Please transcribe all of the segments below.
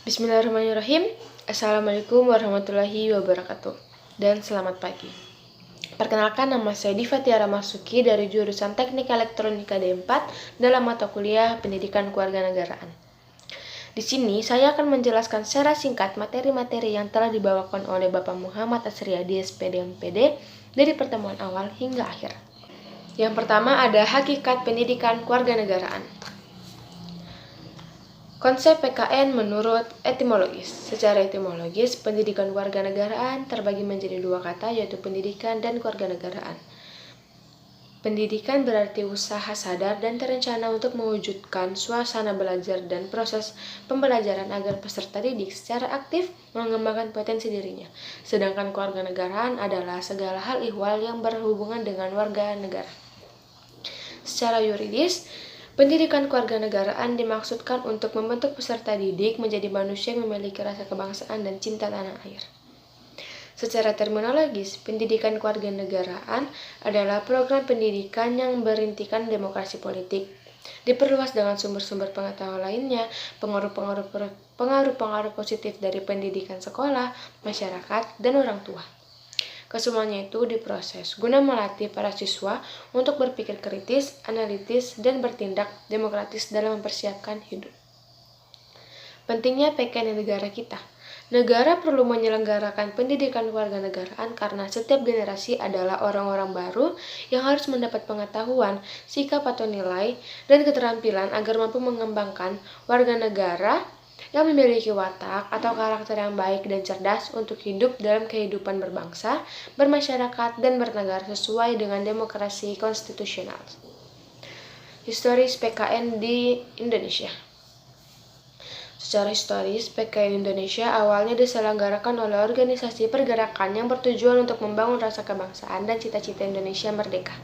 Bismillahirrahmanirrahim. Assalamualaikum warahmatullahi wabarakatuh. Dan selamat pagi. Perkenalkan, nama saya Diva Tiara Masuki dari jurusan Teknik Elektronika D4 dalam mata kuliah Pendidikan Kewarganegaraan. Di sini saya akan menjelaskan secara singkat materi-materi yang telah dibawakan oleh Bapak Muhammad Asriyadi SPD MPD dari pertemuan awal hingga akhir. Yang pertama ada hakikat pendidikan kewarganegaraan. Konsep PKN menurut etimologis. Secara etimologis, pendidikan kewarganegaraan terbagi menjadi dua kata, yaitu pendidikan dan kewarganegaraan. Pendidikan berarti usaha sadar dan terencana untuk mewujudkan suasana belajar dan proses pembelajaran agar peserta didik secara aktif mengembangkan potensi dirinya. Sedangkan kewarganegaraan adalah segala hal ihwal yang berhubungan dengan warga negara. Secara yuridis, pendidikan kewarganegaraan dimaksudkan untuk membentuk peserta didik menjadi manusia yang memiliki rasa kebangsaan dan cinta tanah air. Secara terminologis, pendidikan kewarganegaraan adalah program pendidikan yang berintikan demokrasi politik, diperluas dengan sumber-sumber pengetahuan lainnya, pengaruh-pengaruh positif dari pendidikan sekolah, masyarakat, dan orang tua. Kesemuanya itu diproses guna melatih para siswa untuk berpikir kritis, analitis, dan bertindak demokratis dalam mempersiapkan hidup. Pentingnya PKN di negara kita. Negara perlu menyelenggarakan pendidikan kewarganegaraan karena setiap generasi adalah orang-orang baru yang harus mendapat pengetahuan, sikap atau nilai, dan keterampilan agar mampu mengembangkan warga negara yang memiliki watak atau karakter yang baik dan cerdas untuk hidup dalam kehidupan berbangsa, bermasyarakat, dan bernegara sesuai dengan demokrasi konstitusional. Historis PKN di Indonesia. Secara historis, PKN Indonesia awalnya diselenggarakan oleh organisasi pergerakan yang bertujuan untuk membangun rasa kebangsaan dan cita-cita Indonesia merdeka.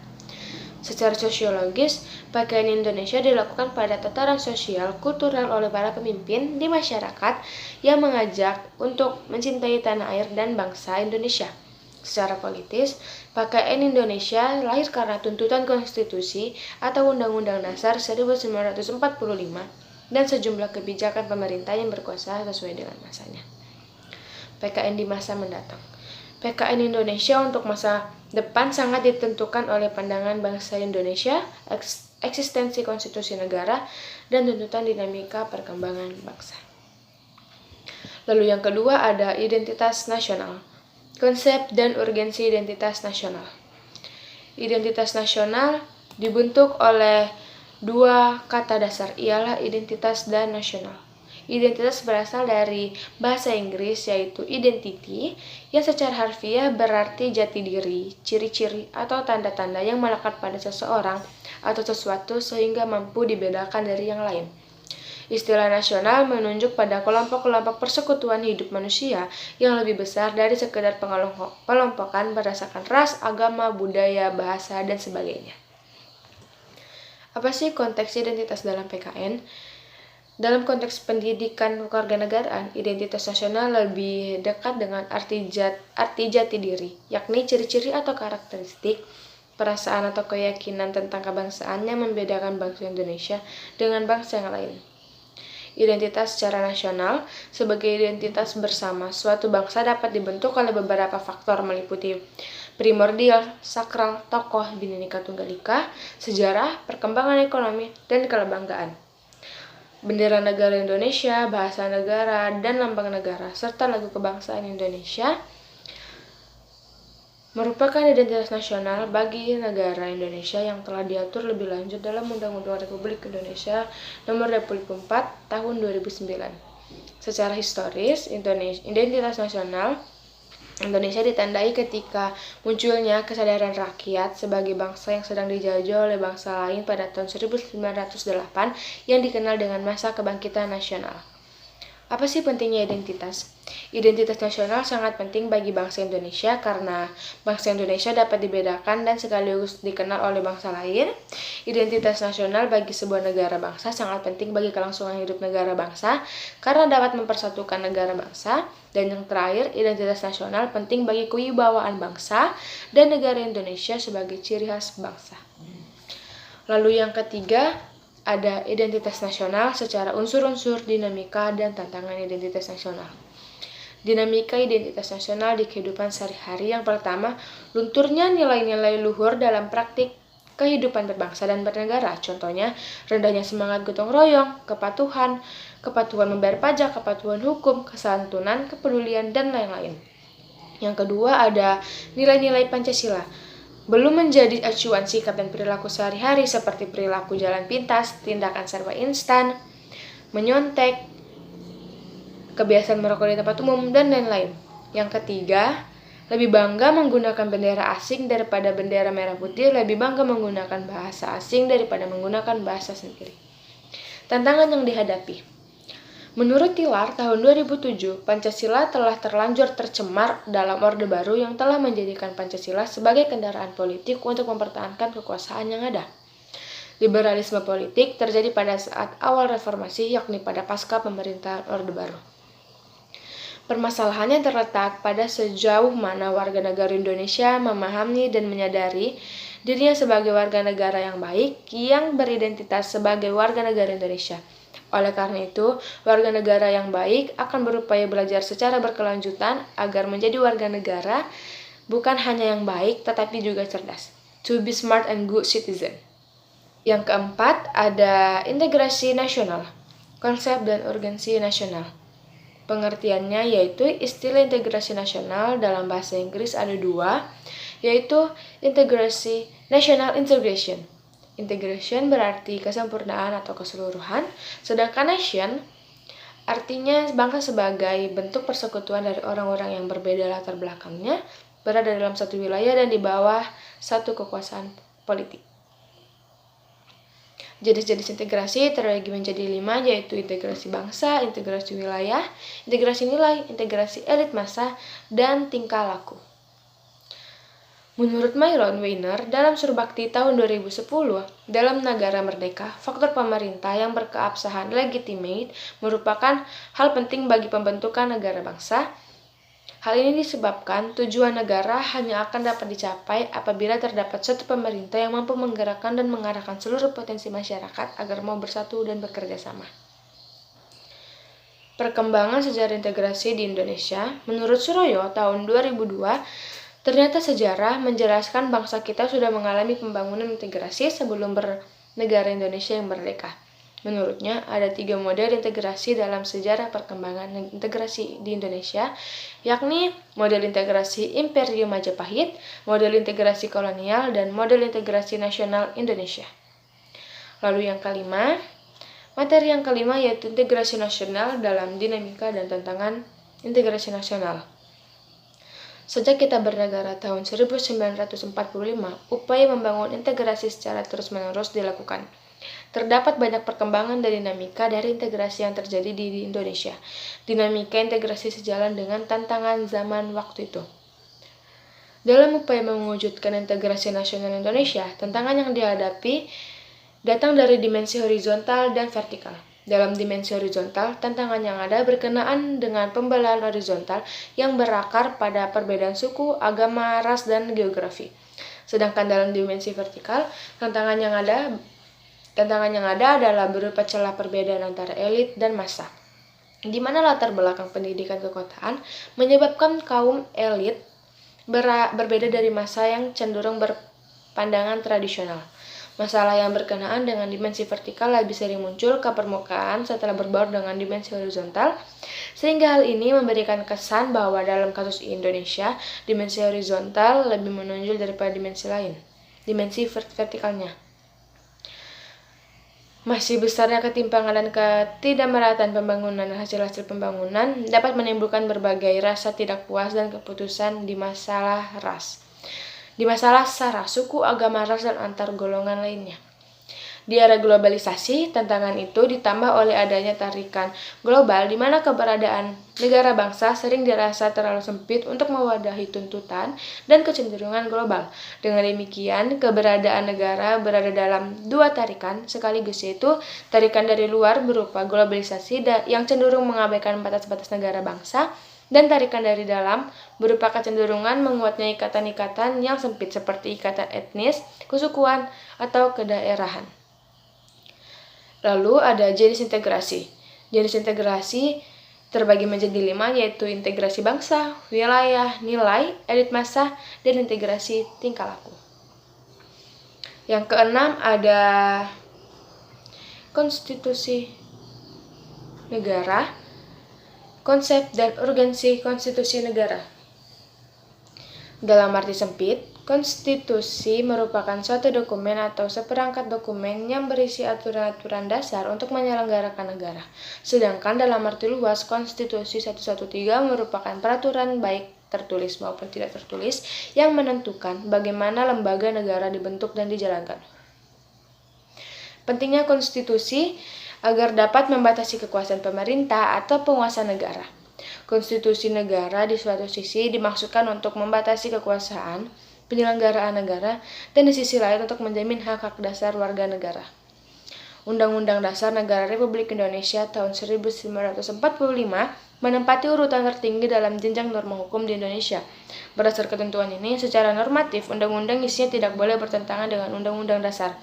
Secara sosiologis, PKN Indonesia dilakukan pada tataran sosial kultural oleh para pemimpin di masyarakat yang mengajak untuk mencintai tanah air dan bangsa Indonesia. Secara politis, PKN Indonesia lahir karena tuntutan konstitusi atau Undang-Undang Dasar 1945 dan sejumlah kebijakan pemerintah yang berkuasa sesuai dengan masanya. PKN di masa mendatang. PKN Indonesia untuk masa depan sangat ditentukan oleh pandangan bangsa Indonesia, eksistensi konstitusi negara, dan tuntutan dinamika perkembangan bangsa. Lalu yang kedua ada identitas nasional. Konsep dan urgensi identitas nasional. Identitas nasional dibentuk oleh dua kata dasar, ialah identitas dan nasional. Identitas berasal dari bahasa Inggris yaitu identity, yang secara harfiah berarti jati diri, ciri-ciri atau tanda-tanda yang melekat pada seseorang atau sesuatu sehingga mampu dibedakan dari yang lain. Istilah nasional menunjuk pada kelompok-kelompok persekutuan hidup manusia yang lebih besar dari sekedar pengelompokan berdasarkan ras, agama, budaya, bahasa, dan sebagainya. Apa sih konteks identitas dalam PKN? Dalam konteks pendidikan kewarganegaraan, identitas nasional lebih dekat dengan arti jati diri, yakni ciri-ciri atau karakteristik, perasaan atau keyakinan tentang kebangsaan yang membedakan bangsa Indonesia dengan bangsa yang lain. Identitas secara nasional sebagai identitas bersama suatu bangsa dapat dibentuk oleh beberapa faktor meliputi primordial, sakral, tokoh, Bhinneka Tunggal Ika, sejarah, perkembangan ekonomi, dan kelembanggaan. Bendera negara Indonesia, bahasa negara, dan lambang negara, serta lagu kebangsaan Indonesia merupakan identitas nasional bagi negara Indonesia yang telah diatur lebih lanjut dalam Undang-Undang Republik Indonesia Nomor 24 Tahun 2009. Secara historis, identitas nasional Indonesia ditandai ketika munculnya kesadaran rakyat sebagai bangsa yang sedang dijajah oleh bangsa lain pada tahun 1908 yang dikenal dengan masa kebangkitan nasional. Apa sih pentingnya identitas? Identitas nasional sangat penting bagi bangsa Indonesia karena bangsa Indonesia dapat dibedakan dan sekaligus dikenal oleh bangsa lain. Identitas nasional bagi sebuah negara bangsa sangat penting bagi kelangsungan hidup negara bangsa karena dapat mempersatukan negara bangsa. Dan yang terakhir, identitas nasional penting bagi kewibawaan bangsa dan negara Indonesia sebagai ciri khas bangsa. Lalu yang ketiga, ada identitas nasional secara unsur-unsur dinamika dan tantangan identitas nasional. Dinamika identitas nasional di kehidupan sehari-hari yang pertama, lunturnya nilai-nilai luhur dalam praktik kehidupan berbangsa dan bernegara. Contohnya, rendahnya semangat gotong royong, kepatuhan membayar pajak, kepatuhan hukum, kesantunan, kepedulian, dan lain-lain. Yang kedua ada nilai-nilai Pancasila. Belum menjadi acuan sikap dan perilaku sehari-hari seperti perilaku jalan pintas, tindakan serba instan, menyontek, kebiasaan merokok di tempat umum, dan lain-lain. Yang ketiga, lebih bangga menggunakan bendera asing daripada bendera merah putih, lebih bangga menggunakan bahasa asing daripada menggunakan bahasa sendiri. Tantangan yang dihadapi. Menurut Tilar, tahun 2007, Pancasila telah terlanjur tercemar dalam Orde Baru yang telah menjadikan Pancasila sebagai kendaraan politik untuk mempertahankan kekuasaan yang ada. Liberalisme politik terjadi pada saat awal reformasi, yakni pada pasca pemerintahan Orde Baru. Permasalahannya terletak pada sejauh mana warga negara Indonesia memahami dan menyadari dirinya sebagai warga negara yang baik yang beridentitas sebagai warga negara Indonesia. Oleh karena itu, warga negara yang baik akan berupaya belajar secara berkelanjutan agar menjadi warga negara bukan hanya yang baik tetapi juga cerdas. To be smart and good citizen. Yang keempat ada integrasi nasional, konsep dan urgensi nasional. Pengertiannya yaitu istilah integrasi nasional dalam bahasa Inggris ada dua, yaitu integrasi, national integration. Integration berarti kesempurnaan atau keseluruhan, sedangkan nation artinya bangsa sebagai bentuk persekutuan dari orang-orang yang berbeda latar belakangnya, berada dalam satu wilayah dan di bawah satu kekuasaan politik. Jenis-jenis integrasi terbagi menjadi 5, yaitu integrasi bangsa, integrasi wilayah, integrasi nilai, integrasi elit massa, dan tingkah laku. Menurut Myron Weiner, dalam Surbakti tahun 2010, dalam negara merdeka, faktor pemerintah yang berkeabsahan legitimate merupakan hal penting bagi pembentukan negara bangsa. Hal ini disebabkan tujuan negara hanya akan dapat dicapai apabila terdapat suatu pemerintah yang mampu menggerakkan dan mengarahkan seluruh potensi masyarakat agar mau bersatu dan bekerja sama. Perkembangan sejarah integrasi di Indonesia, menurut Suroyo tahun 2002, ternyata sejarah menjelaskan bangsa kita sudah mengalami pembangunan integrasi sebelum bernegara Indonesia yang merdeka. Menurutnya, ada 3 model integrasi dalam sejarah perkembangan integrasi di Indonesia, yakni model integrasi Imperium Majapahit, model integrasi kolonial, dan model integrasi nasional Indonesia. Lalu yang kelima, materi yang kelima yaitu integrasi nasional dalam dinamika dan tantangan integrasi nasional. Sejak kita bernegara tahun 1945, upaya membangun integrasi secara terus-menerus dilakukan. Terdapat banyak perkembangan dan dinamika dari integrasi yang terjadi di Indonesia. Dinamika integrasi sejalan dengan tantangan zaman waktu itu. Dalam upaya mewujudkan integrasi nasional Indonesia, tantangan yang dihadapi datang dari dimensi horizontal dan vertikal. Dalam dimensi horizontal, tantangan yang ada berkenaan dengan pembelaan horizontal yang berakar pada perbedaan suku, agama, ras, dan geografi. Sedangkan dalam dimensi vertikal, tantangan yang ada adalah berupa celah perbedaan antara elit dan massa, di mana latar belakang pendidikan kekotaan menyebabkan kaum elit berbeda dari massa yang cenderung berpandangan tradisional. Masalah yang berkenaan dengan dimensi vertikal lebih sering muncul ke permukaan setelah berbaur dengan dimensi horizontal, sehingga hal ini memberikan kesan bahwa dalam kasus Indonesia, dimensi horizontal lebih menonjol daripada dimensi vertikalnya. Masih besarnya ketimpangan dan ketidakmerataan pembangunan dan hasil-hasil pembangunan dapat menimbulkan berbagai rasa tidak puas dan keputusan di masalah sara, suku, agama, ras, dan antar golongan lainnya. Di era globalisasi, tantangan itu ditambah oleh adanya tarikan global di mana keberadaan negara bangsa sering dirasa terlalu sempit untuk mewadahi tuntutan dan kecenderungan global. Dengan demikian, keberadaan negara berada dalam 2 tarikan sekaligus, yaitu tarikan dari luar berupa globalisasi yang cenderung mengabaikan batas-batas negara bangsa, dan tarikan dari dalam berupa kecenderungan menguatnya ikatan-ikatan yang sempit seperti ikatan etnis, kesukuan, atau kedaerahan. Lalu ada jenis integrasi. Jenis integrasi terbagi menjadi 5, yaitu integrasi bangsa, wilayah, nilai, elit massa, dan integrasi tingkah laku. Yang keenam ada konstitusi negara, konsep dan urgensi konstitusi negara. Dalam arti sempit, konstitusi merupakan suatu dokumen atau seperangkat dokumen yang berisi aturan-aturan dasar untuk menyelenggarakan negara. Sedangkan dalam arti luas, konstitusi 113 merupakan peraturan baik tertulis maupun tidak tertulis yang menentukan bagaimana lembaga negara dibentuk dan dijalankan. Pentingnya konstitusi agar dapat membatasi kekuasaan pemerintah atau penguasa negara. Konstitusi negara di suatu sisi dimaksudkan untuk membatasi kekuasaan penyelenggaraan negara dan di sisi lain untuk menjamin hak-hak dasar warga negara. Undang-Undang Dasar Negara Republik Indonesia tahun 1945 menempati urutan tertinggi dalam jenjang norma hukum di Indonesia. Berdasar ketentuan ini, secara normatif, undang-undang isinya tidak boleh bertentangan dengan Undang-Undang Dasar.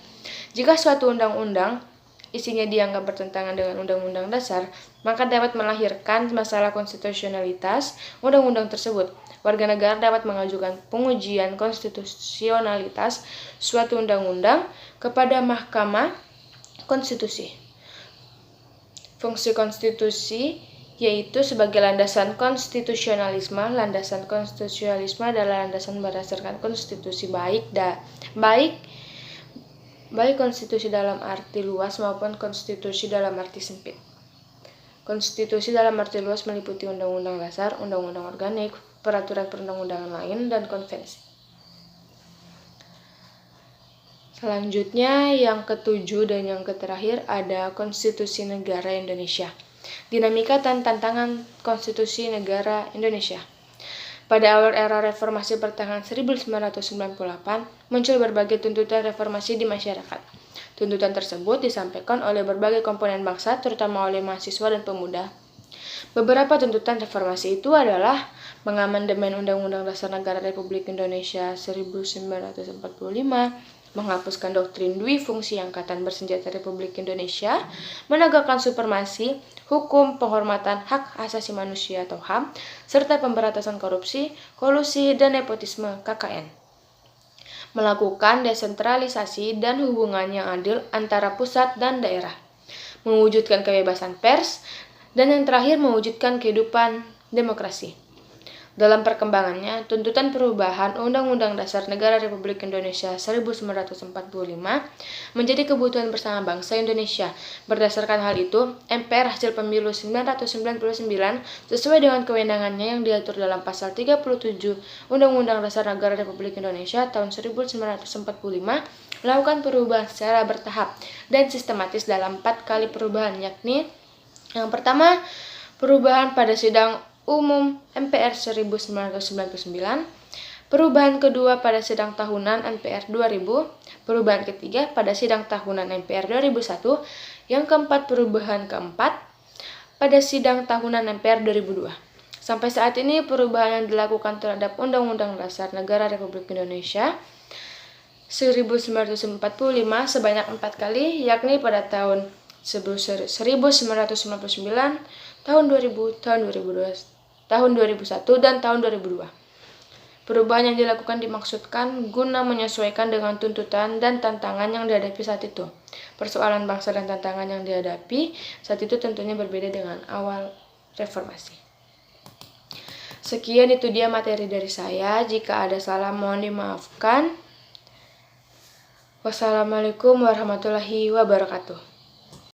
Jika suatu undang-undang isinya dianggap bertentangan dengan Undang-Undang Dasar, maka dapat melahirkan masalah konstitusionalitas undang-undang tersebut. Warga negara dapat mengajukan pengujian konstitusionalitas suatu undang-undang kepada Mahkamah Konstitusi. Fungsi konstitusi yaitu sebagai landasan konstitusionalisme. Landasan konstitusionalisme adalah landasan berdasarkan konstitusi baik konstitusi dalam arti luas maupun konstitusi dalam arti sempit. Konstitusi dalam arti luas meliputi undang-undang dasar, undang-undang organik, peraturan perundang-undangan lain, dan konvensi. Selanjutnya yang ketujuh dan yang terakhir ada Konstitusi Negara Indonesia. Dinamika dan tantangan Konstitusi Negara Indonesia. Pada awal era reformasi pertengahan 1998, muncul berbagai tuntutan reformasi di masyarakat. Tuntutan tersebut disampaikan oleh berbagai komponen bangsa, terutama oleh mahasiswa dan pemuda. Beberapa tuntutan reformasi itu adalah mengamandemen Undang-Undang Dasar Negara Republik Indonesia 1945, menghapuskan doktrin dwi fungsi Angkatan Bersenjata Republik Indonesia, menegakkan supremasi hukum, penghormatan hak asasi manusia atau HAM, serta pemberantasan korupsi, kolusi, dan nepotisme KKN. Melakukan desentralisasi dan hubungan yang adil antara pusat dan daerah. Mewujudkan kebebasan pers, dan yang terakhir mewujudkan kehidupan demokrasi. Dalam perkembangannya, tuntutan perubahan Undang-Undang Dasar Negara Republik Indonesia 1945 menjadi kebutuhan bersama bangsa Indonesia. Berdasarkan hal itu, MPR hasil pemilu 1999 sesuai dengan kewenangannya yang diatur dalam pasal 37 Undang-Undang Dasar Negara Republik Indonesia tahun 1945 melakukan perubahan secara bertahap dan sistematis dalam 4 kali perubahan, yakni yang pertama, perubahan pada sidang umum MPR 1999, perubahan kedua pada sidang tahunan MPR 2000, perubahan ketiga pada sidang tahunan MPR 2001, yang keempat perubahan keempat pada sidang tahunan MPR 2002. Sampai saat ini perubahan yang dilakukan terhadap Undang-Undang Dasar Negara Republik Indonesia 1945 sebanyak 4 kali, yakni pada tahun 1999, tahun 2000, tahun 2001, dan tahun 2002. Perubahan yang dilakukan dimaksudkan guna menyesuaikan dengan tuntutan dan tantangan yang dihadapi saat itu. Persoalan bangsa dan tantangan yang dihadapi saat itu tentunya berbeda dengan awal reformasi. Sekian itu dia materi dari saya. Jika ada salah mohon dimaafkan. Wassalamualaikum warahmatullahi wabarakatuh.